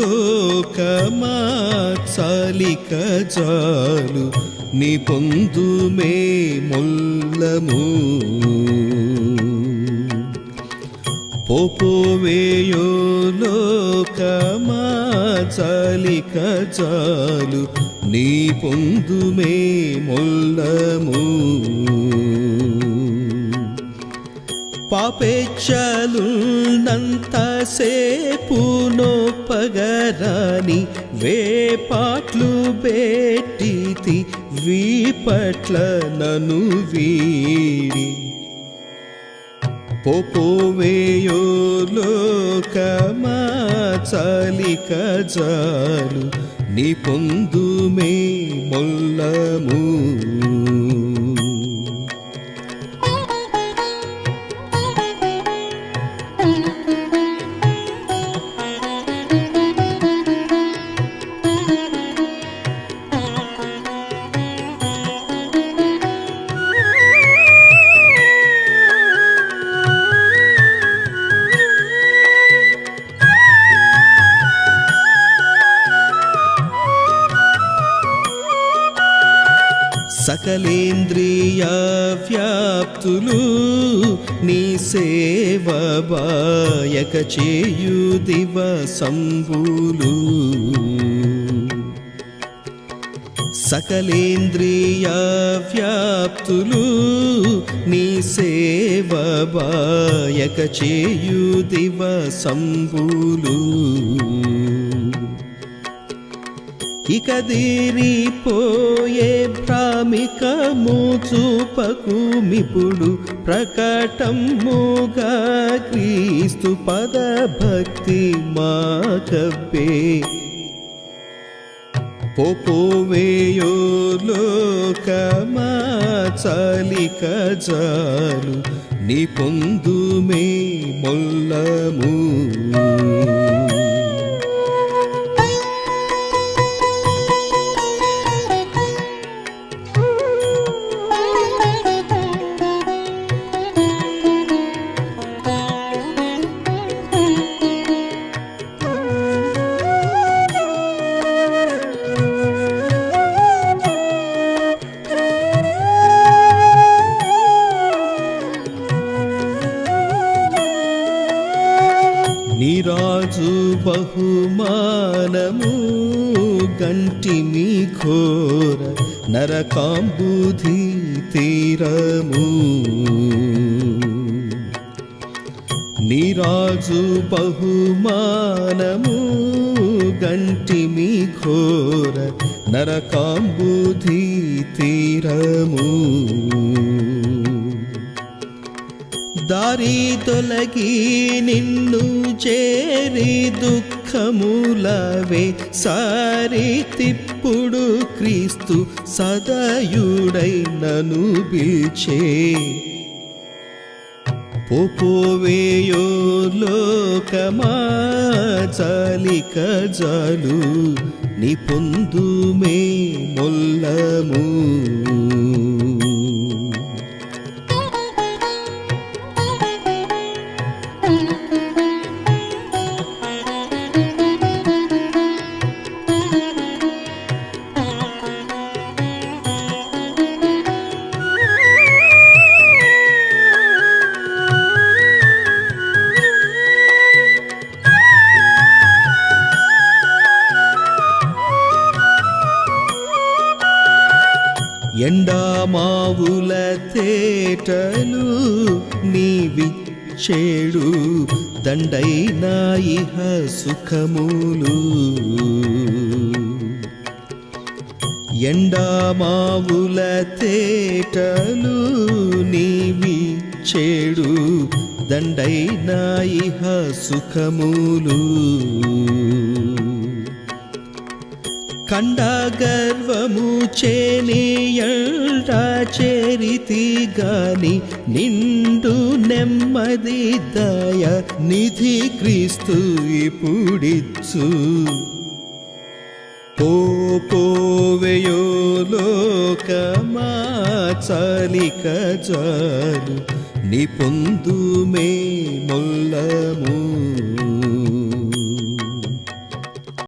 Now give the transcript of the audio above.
లోకమా చాలిక చాలు నీ పొందుమే మొల్లము పోపోవేయో లోకమా చాలిక చాలు నీ పొందుమే మొల్లము పాపేచ్ఛలున్నంతసేపు నొప్పగరాని వేపాట్లు బెట్టితి వీపట్ల నను వీడి పోపోవేయో లోకమా చాలిక చాలు నీ పొందుమే మొల్లము సకలేంద్రియ వ్యాప్తులు నీ సేవ బాయక చేయు దివసంబులు సకలేంద్రియ వ్యాప్తులు నీ సేవ బాయక చేయు దివసంబులు ఇక దీరిపోయే భ్రామికము చూపకుమిప్పుడు ప్రకటముగా క్రీస్తు పదభక్తి మాకబ్బే పోపోవేయో లోకమా చాలిక చాలు నీ పొందుమే మొల్లము నీరాజు బహుమానము గంటిమి ఘోర నరకాంబుధి తీరము నీరాజు బహుమానము గంటిమి ఘోర నరకాంబుధి తీరము దారి తొలగి నిన్ను చేరి దుఃఖములవే సారి తిప్పుడు క్రీస్తు సదయుడై నను పిలిచే పోపోవేయో లోకమా చాలిక చాలు నీ పొందుమే మొల్లము ఎండామావుల తేటలు నీవిచ్చేడు దండైనా ఇహ సుఖములు ఎండామావుల తేటలు నీవిచ్చేడు దండైనా ఇహ సుఖములు కండ గర్వము చేనియంట చేరితి గాని నిండు నెమ్మది దయ నిధి క్రీస్తు ఇప్పుడిచ్చు పోపోవేయో లోకమా చాలిక చాలు నీ పొందుమే మొల్లము